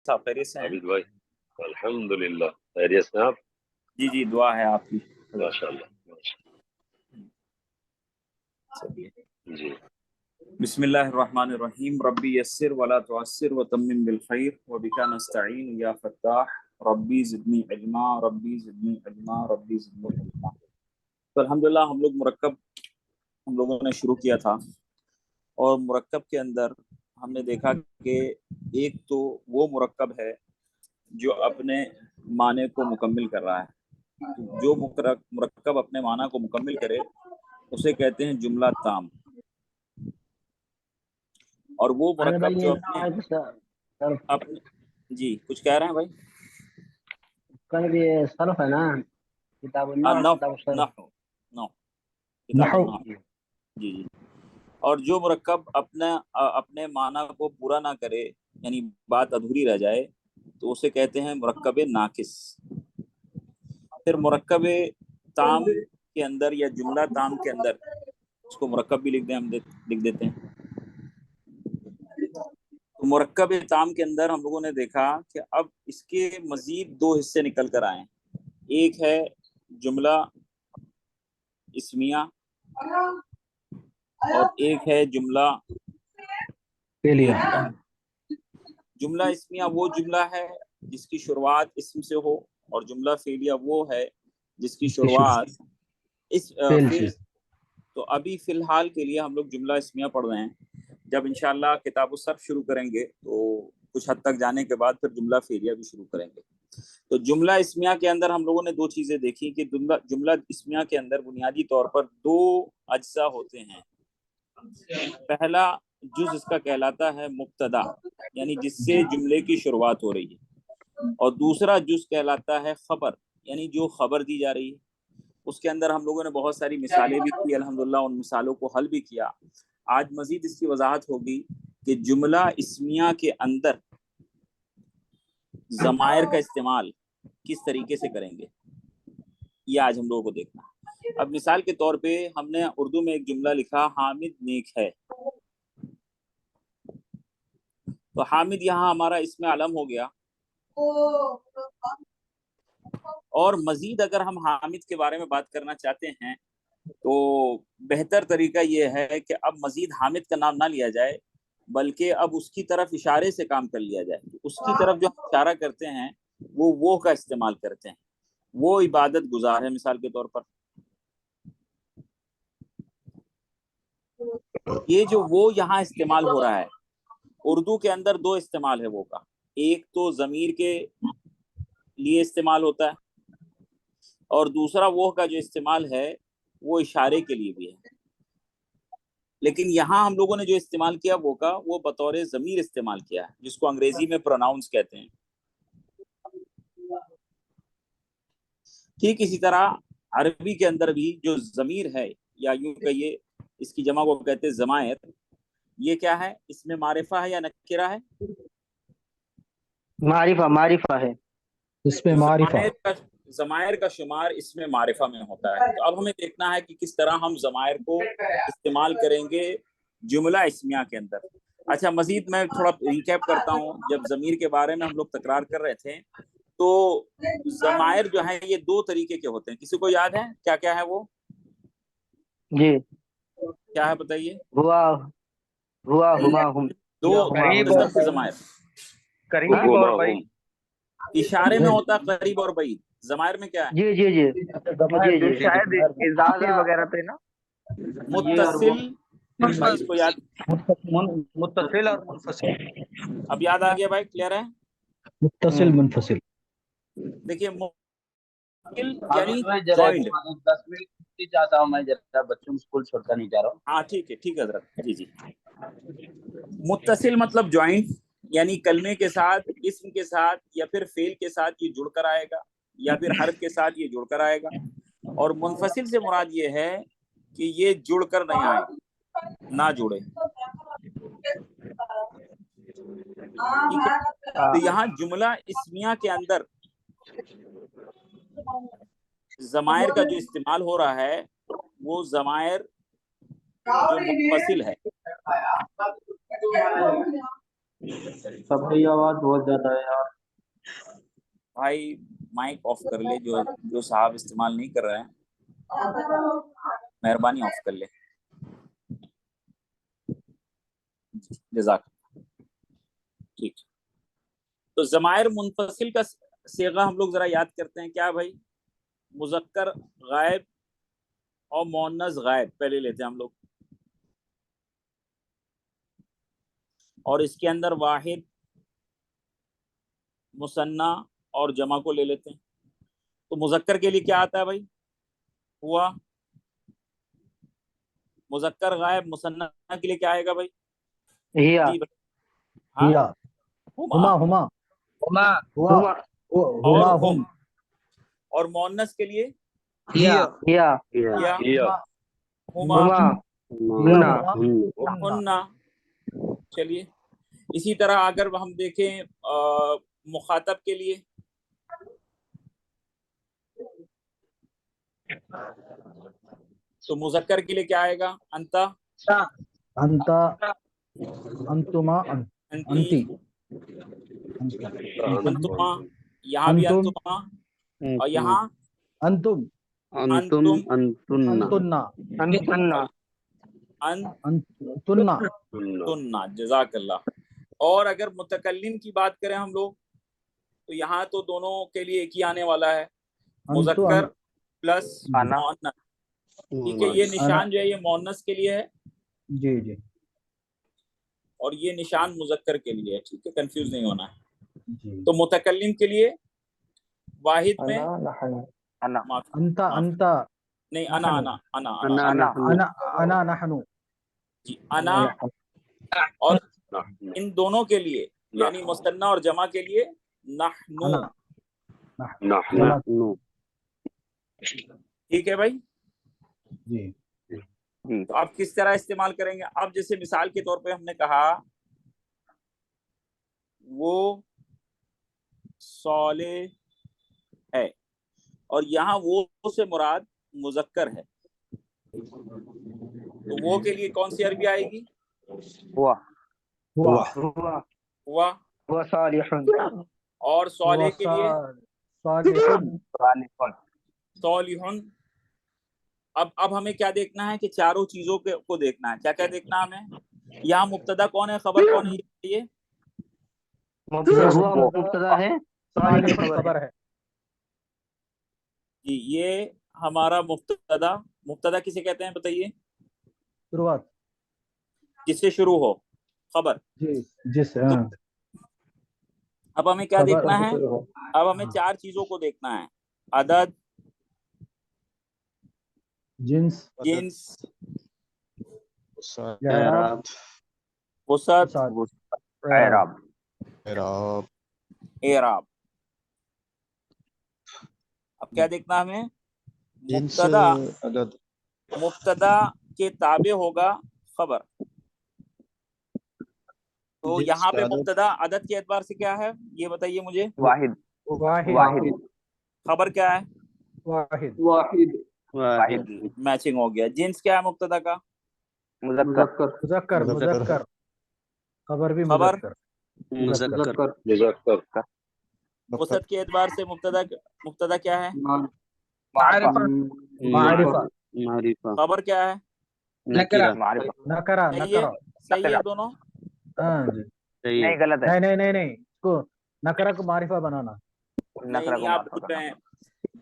صاحب خیریت سے ہیں؟ عابد بھائی الحمدللہ خیریت سے آپ؟ جی جی دعا ہے آپ کی. ماشاءاللہ. جی بسم اللہ الرحمن الرحیم. ربی یسر ولا تعسر وتمم بالخیر وبک نستعین یا فتاح ربی زدنی علما ربی زدنی علما ربی زدنی علما. تو الحمدللہ ہم لوگوں نے شروع کیا تھا، اور مرکب کے اندر ہم نے دیکھا کہ ایک تو وہ مرکب ہے جو اپنے معنی کو مکمل کر رہا ہے. جو مرکب اپنے معنی کو مکمل کرے اسے کہتے ہیں جملہ تام. اور وہ مرکب جو اپنے جی کچھ کہہ رہے ہیں بھائی؟ یہ صرف ہے نا، کتاب نحو. جی جی. اور جو مرکب اپنے معنی کو پورا نہ کرے، یعنی بات ادھوری رہ جائے، تو اسے کہتے ہیں مرکب ناقص. پھر مرکب تام کے اندر یا جملہ تام کے اندر اس کو مرکب بھی ہم لکھ دیتے ہیں. تو مرکب تام کے اندر ہم لوگوں نے دیکھا کہ اب اس کے مزید دو حصے نکل کر آئے ہیں. ایک ہے جملہ اسمیہ اور ایک ہے جملہ فعلیہ. جملہ اسمیہ وہ جملہ ہے جس کی شروعات اسم سے ہو، اور جملہ فعلیہ وہ ہے جس کی شروعات فعل. تو ابھی فی الحال کے لیے ہم لوگ جملہ اسمیہ پڑھ رہے ہیں. جب انشاءاللہ کتاب الصرف شروع کریں گے تو کچھ حد تک جانے کے بعد پھر جملہ فعلیہ بھی شروع کریں گے. تو جملہ اسمیہ کے اندر ہم لوگوں نے دو چیزیں دیکھی کہ جملہ اسمیہ کے اندر بنیادی طور پر دو اجزاء ہوتے ہیں. پہلا جز اس کا کہلاتا ہے مبتدا، یعنی جس سے جملے کی شروعات ہو رہی ہے، اور دوسرا جز کہلاتا ہے خبر، یعنی جو خبر دی جا رہی ہے. اس کے اندر ہم لوگوں نے بہت ساری مثالیں بھی کی، الحمدللہ ان مثالوں کو حل بھی کیا. آج مزید اس کی وضاحت ہوگی کہ جملہ اسمیہ کے اندر ضمائر کا استعمال کس طریقے سے کریں گے، یہ آج ہم لوگوں کو دیکھنا ہے. اب مثال کے طور پہ ہم نے اردو میں ایک جملہ لکھا حامد نیک ہے. تو حامد یہاں ہمارا اسم علم ہو گیا. اور مزید اگر ہم حامد کے بارے میں بات کرنا چاہتے ہیں تو بہتر طریقہ یہ ہے کہ اب مزید حامد کا نام نہ لیا جائے، بلکہ اب اس کی طرف اشارے سے کام کر لیا جائے. اس کی طرف جو ہم اشارہ کرتے ہیں وہ کا استعمال کرتے ہیں. وہ عبادت گزار ہے مثال کے طور پر. یہ جو وہ یہاں استعمال ہو رہا ہے، اردو کے اندر دو استعمال ہے وہ کا. ایک تو ضمیر کے لیے استعمال ہوتا ہے، اور دوسرا وہ کا جو استعمال ہے وہ اشارے کے لیے بھی ہے. لیکن یہاں ہم لوگوں نے جو استعمال کیا وہ کا وہ بطور ضمیر استعمال کیا ہے، جس کو انگریزی میں پروناؤنس کہتے ہیں. ٹھیک اسی طرح عربی کے اندر بھی جو ضمیر ہے، یا یوں کہیے اس کی جمع کو کہتے ہیں ضمائر. یہ کیا ہے؟ اس میں معرفہ ہے یا نکرہ ہے؟ معرفہ ہے. اس میں معرفہ. ضمائر کا شمار اس میں معرفہ میں ہوتا ہے. تو اب ہمیں دیکھنا ہے کہ کس طرح ہم ضمائر کو استعمال کریں گے جملہ اسمیہ کے اندر. اچھا مزید میں تھوڑا ریکیپ کرتا ہوں. جب ضمیر کے بارے میں ہم لوگ تکرار کر رہے تھے تو ضمائر جو ہیں یہ دو طریقے کے ہوتے ہیں. کسی کو یاد ہے کیا کیا ہے وہ؟ جی کیا ہے بتائیے؟ ہوا ہما ہم. دو قسم کے ضمائر. قریب اور بعید. اشارے میں ہوتا قریب اور بعید. ضمائر میں کیا ہے؟ جی شاید اضافی وغیرہ تھے نا. متصل. بھائی اس کو یاد، متصل اور منفصل. اب یاد آ گیا بھائی؟ کلیئر ہے؟ متصل منفصل. دیکھیے یعنی جوائنٹ. 10 منٹ چاہتا ہوں میں، جب بچوں کو اسکول چھوڑتا نہیں جا رہا ہوں. ہاں ٹھیک ہے حضرت. جی متصل مطلب جوائنٹ، یعنی کلمے کے ساتھ، اسم کے ساتھ، یا پھر فعل کے ساتھ یہ جڑ کر آئے گا، یا پھر حرف کے ساتھ یہ جڑ کر آئے گا. اور منفصل سے مراد یہ ہے کہ یہ جڑ کر نہیں آئے، نہ جڑے. ٹھیک ہے. تو یہاں جملہ اسمیہ کے اندر ضمائر کا جو استعمال ہو رہا ہے وہ ضمائر جو منفصل ہے. سب کی آواز بہت زیادہ ہے یار. بھائی مائک آف کر لے، جو صاحب استعمال نہیں کر رہے ہیں مہربانی آف کر لے. جزاک ٹھیک. تو ضمائر منفصل کا صیغہ ہم لوگ ذرا یاد کرتے ہیں. کیا بھائی؟ مذکر غائب اور مؤنث غائب پہلے لیتے ہیں ہم لوگ، اور اس کے اندر واحد، مثنیٰ اور جمع کو لے لیتے ہیں. تو مذکر کے لیے کیا آتا ہے بھائی؟ ہوا. مذکر غائب مثنیٰ کے لیے کیا آئے گا بھائی؟ ہیا جی بھائی. ہاں ہیا ہما. ہما ہما ہوا ہما ہما اور ہم اور مؤنث کے لیے ہیا ہیا یا ہیا ہما ہما ہنا ہنا ہننا. چلیے اسی طرح اگر ہم دیکھیں مخاطب کے لیے، تو مذکر کے لیے کیا آئے گا؟ انتا، انتا انتما انتی، انتی انتما. یہاں بھی انتم انتما، اور یہاں انتم انتم، انتنا انتنا انتنا انتنا. جزاک اللہ. اور اگر متکلم کی بات کریں ہم لوگ، تو یہاں تو دونوں کے لیے ایک ہی آنے والا ہے، انتو مذکر پلس انا مؤنث. ٹھیک ہے، یہ نشان جو ہے یہ مؤنث کے لیے ہے، جی جی اور یہ نشان مذکر کے لیے ہے. ٹھیک ہے، کنفیوز نہیں ہونا ہے. جی تو متکلم کے لیے واحد میں انا نحن انا معافی انتا معافی انتا نہیں، انا نحن انا انا انا انا انا نحن جی انا. اور ان دونوں کے لیے یعنی مثنیٰ اور جمع کے لیے نحنو. انا نحن جمع ٹھیک ہے بھائی. جی تو آپ کس طرح استعمال کریں گے؟ اب جیسے مثال کے طور پہ ہم نے کہا وہ صالح ہے، اور یہاں وہ سے مراد مذکر ہے، تو وہ کے لیے کون سی عربی آئے گی؟ ہوا ہوا ہوا ہوا. ہوا صالح اور صالح کے لیے صالح صالح. اب ہمیں کیا دیکھنا ہے کہ چاروں چیزوں کو دیکھنا ہے. کیا کیا دیکھنا ہے ہمیں؟ یہاں مبتدا کون ہے، خبر کون ہے؟ یہ ہوا مبتدا ہے، صالح خبر ہے. خبر ہے. جی یہ ہمارا مبتدا کسے کہتے ہیں بتائیے؟ شروعات جس سے شروع ہو خبر. جی جس تو اب ہمیں کیا خبر دیکھنا ہے؟ اب ہمیں چار چیزوں کو دیکھنا ہے: عدد، جنس جنس، اعراب وسعت، اعراب اعراب. اب کیا دیکھنا ہمیں؟ مبتدا کے تابع ہوگا خبر. تو یہاں پہ مبتدا عدد کے اعتبار سے کیا ہے یہ بتائیے مجھے؟ واحد واحد خبر کیا ہے؟ واحد میچنگ ہو گیا. جنس کیا ہے مبتدا کا؟ مذکر مذکر خبر بھی خبر مذکر مذکر وسعت کے اعتبار سے مبتدا کیا ہے؟ معرفہ خبر کیا ہے؟ نکرہ نکرہ صحیح ہے دونوں. ہاں جی نہیں غلط ہے، نہیں اس کو نکرہ کو معرفہ بنانا. نہیں آپ بھول رہے ہیں.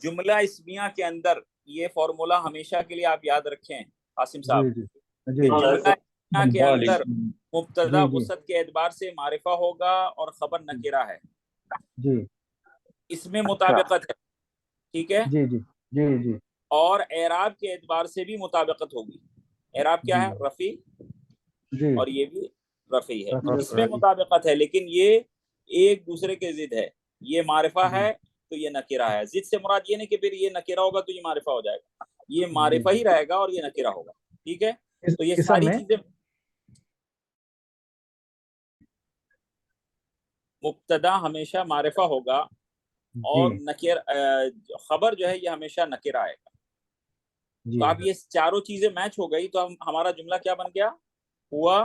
جملہ اسمیہ کے اندر یہ فارمولا ہمیشہ کے لیے آپ یاد رکھیں قاسم صاحب، جی کہ جملہ اسمیہ کے اندر مبتدا جی وسعت کے اعتبار سے معرفہ ہوگا اور خبر نکرہ ہے. جی اس میں مطابقت ہے. ٹھیک ہے. جی جی جی جی اور اعراب کے اعتبار سے بھی مطابقت ہوگی. اعراب کیا ہے؟ رفع، جی اور یہ بھی رفع ہے. اس میں مطابقت ہے، لیکن یہ ایک دوسرے کے ضد ہے. یہ معرفہ ہے تو یہ نکرہ ہے. ضد سے مراد یہ نہیں کہ پھر یہ نکرہ ہوگا تو یہ معرفہ ہو جائے گا. یہ معرفہ ہی رہے گا اور یہ نکرہ ہوگا. ٹھیک ہے. تو یہ اسم ساری میں چیزیں مبتدا ہمیشہ معرفہ ہوگا اور خبر جو ہے یہ ہمیشہ نکرہ آئے گا. تو اب یہ چاروں چیزیں میچ ہو گئی تو ہمارا جملہ کیا بن گیا؟ ہوا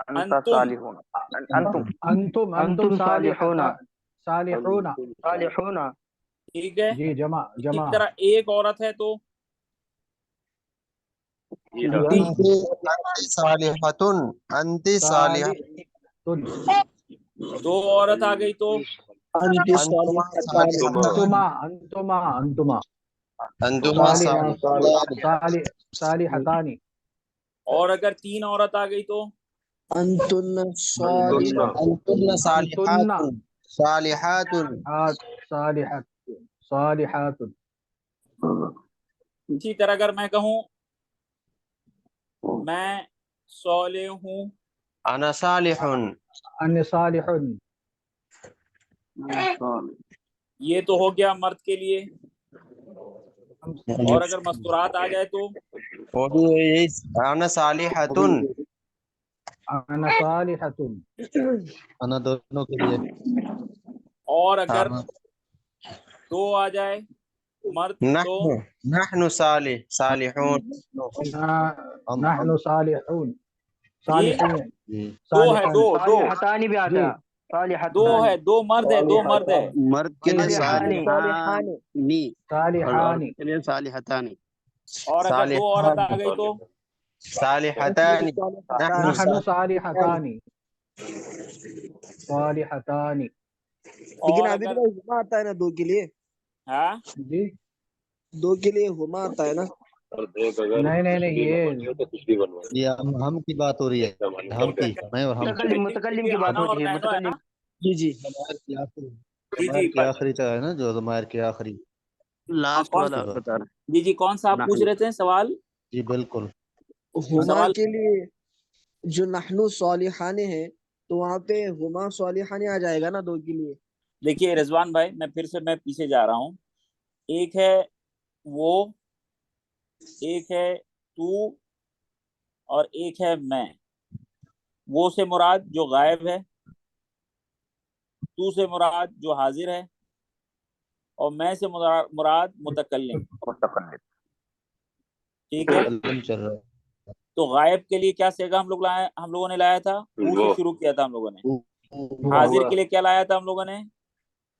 أنت أنتم صالحون أنتم انتم أنتم صالحون صالحون صالحون ٹھیک ہے. جی جمع اسی جمع طرح ایک عورت ہے تو انت صالحۃ انت صالحہ صالح دو عورت آ گئی تو انتما انتما انتما انتما انتما صالح صالحتان اور اگر تین عورت آ گئی تو انتن صالحات انتن صالحات صالحات صالحات اسی طرح اگر میں کہوں میں صالح ہوں انا صالح ان صالح یہ تو ہو گیا مرد کے لیے. اور اگر مستورات آ جائے تو وہ بھی یہی انا صالحۃ انا صالحۃ انا دونوں کے لیے اور اگر دو آ جائے مرد تو نحن صالحون نحن صالحون صالحین جی دو ہے صالحان دو صالحتان بھی آتا ہے صالحتان دو ہے دو مرد ہے دو مرد ہے مرد کے لیے صالحانی صالحانی اور صالحان عورت کے لیے صالحتانی. اور اگر دو عورت آ گئی تو صالحتان نحن صالحتان صالحتان لیکن اور ابھی اگر تو ہما آتا ہے نا دو کے لیے، ہاں جی دو کے لیے ہما آتا ہے نا. اور دیکھ اگر نہیں نہیں نہیں کچھ بھی نہ یہ بنے ہو تو کچھ بھی بنوا لو. یہ ہم کی بات ہو رہی ہے ہم کی میں اور ہم کی متکلم کی بات انا اور ہوتی ہے نحنو ہے نا. متکلم جی جی جی ضمائر کے آخری کا ہے نا جو ضمائر کے آخری لاسٹ کون والا سا؟ بتا رہے جی جی کون سا آپ پوچھ رہے تھے سوال؟ جی بالکل ہما سوال کے لیے جو نحنو صالحانے ہیں تو وہاں پہ ہما صالحانے آ جائے گا نا دو کے لیے. دیکھیے رضوان بھائی میں پھر سے میں پیچھے جا رہا ہوں. ایک ہے وہ، ایک ہے تو، اور ایک ہے میں. وہ سے مراد جو غائب ہے، تو سے مراد جو حاضر ہے، اور میں سے مراد متکلم. متکلم ٹھیک ہے. متکلم چل رہا ہے تو غائب کے لیے کیا صیغہ ہم لوگوں نے لایا تھا؟ وہ سے وہ شروع کیا تھا ہم لوگوں نے. وہ حاضر کے لیے کیا لایا تھا ہم لوگوں نے؟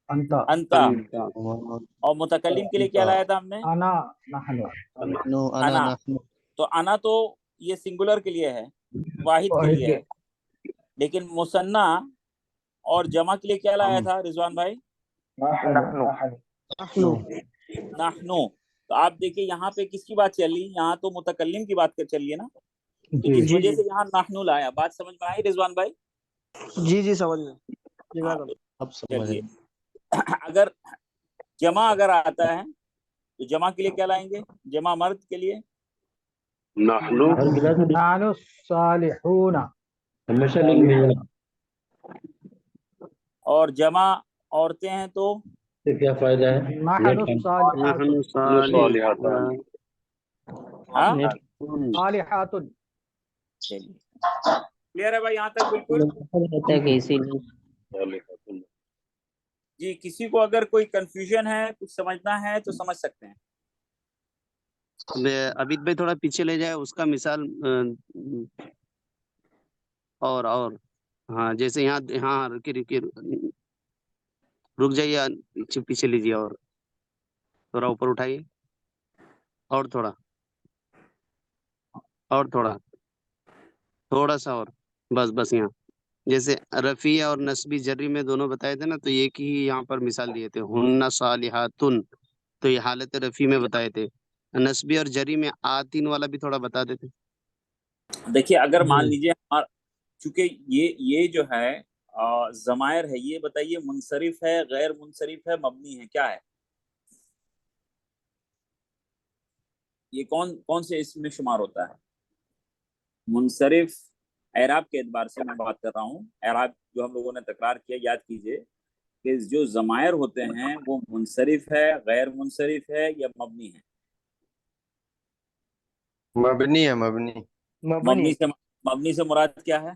انتا انتا. اور متکلم کے لیے کیا لایا تھا ہم نے؟ انا نحن انا. نحن تو انا تو یہ سنگولر کے لیے ہے، واحد کے لیے ہے. لیکن مثنیٰ اور جمع کے لیے کیا لایا تھا رضوان بھائی؟ نحنو. تو آپ دیکھیں یہاں پہ کس کی بات چل رہی ہے؟ یہاں تو متکلم کی بات چل رہی ہے نا. تو جی اس وجہ سے یہاں نحنو لایا. بات سمجھ میں آئی رضوان بھائی؟ جی جی سمجھ میں. ہاں تو اب سمجھ چلیے. اگر جمع اگر آتا ہے تو جمع کے لیے کیا لائیں گے؟ جمع مرد کے لیے نحنو نحن صالحون اور جمع عورتیں ہیں تو نحن صالحات نحن صالحتان ہاں. صالحات چلیے کلیئر ہے بھائی یہاں تک بالکل؟ صالحتان. جی کسی کو اگر کوئی کنفیوژن ہے کچھ سمجھنا ہے تو سمجھ سکتے ہیں. عبید بھائی تھوڑا پیچھے لے جائے اس کا مثال اور ہاں جیسے یہاں رکی رک جائیے پیچھے لیجیے اور تھوڑا اوپر اٹھائیے اور تھوڑا سا اور بس یہاں جیسے رفیع اور نسبی جری میں دونوں بتائے تھے نا تو ایک ہی یہاں پر مثال دیے تھے ہن صالحاتن تو یہ حالت رفیع میں بتائے تھے. نسبی اور جری میں آتین والا بھی تھوڑا بتا دیتے. دیکھیے اگر مان لیجیے چونکہ یہ جو ہے ضمائر ہے، یہ بتائیے منصرف ہے، غیر منصرف ہے، مبنی ہے، کیا ہے یہ؟ کون سے اسم میں شمار ہوتا ہے؟ منصرف اعراب کے اعتبار سے میں بات کر رہا ہوں. اعراب جو ہم لوگوں نے تکرار کیا یاد کیجئے کہ جو ضمائر ہوتے ہیں وہ منصرف ہے، غیر منصرف ہے یا مبنی ہے؟ مبنی ہے مبنی مبنی سے مراد کیا ہے؟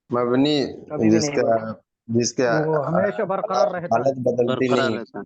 مبنی جس کا وہ ہمیشہ برقرار رہتا ہے. حالت بدلتی برقرار نہیں. رہتا ہے.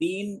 3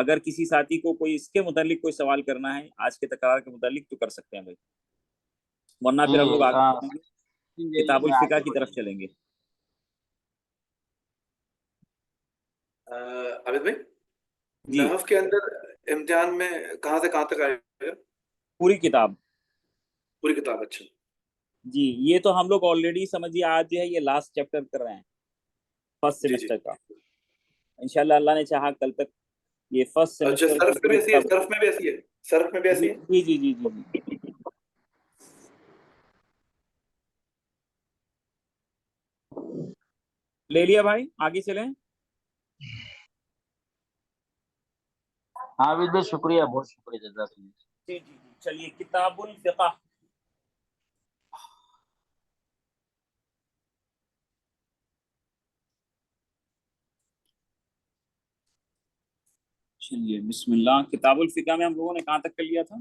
اگر کسی ساتھی کو کوئی اس کے متعلق کوئی سوال کرنا ہے آج کے تکرار کے متعلق تو کر سکتے ہیں بھائی، ورنہ پھر ہم لوگ آگے چلیں گے، کتاب الفقہ کی طرف چلیں گے۔ عابد بھائی جی نحو کے اندر امتحان میں کہاں سے کہاں تک آئے گا؟ پوری کتاب، پوری کتاب؟ اچھا جی یہ تو ہم لوگ آلریڈی سمجھیے آج جو ہے یہ لاسٹ چیپٹر کر رہے ہیں فرسٹ جی جی سیمسٹر کا، انشاءاللہ اللہ نے چاہا کل تک یہ فرسٹ اچھا سیمسٹر صرف میں بھی ایسی ہے، صرف میں بھی ایسی ہے، صرف میں بھی ایسی ہے۔ جی جی جی جی لے لیا بھائی، آگے چلیں۔ عابد بھائی شکریہ، بہت شکریہ، جزاک اللہ۔ جی جی جی چلیے کتاب الفقہ، چلیے بسم اللہ۔ کتاب الفقہ میں ہم لوگوں نے کہاں تک کر لیا تھا؟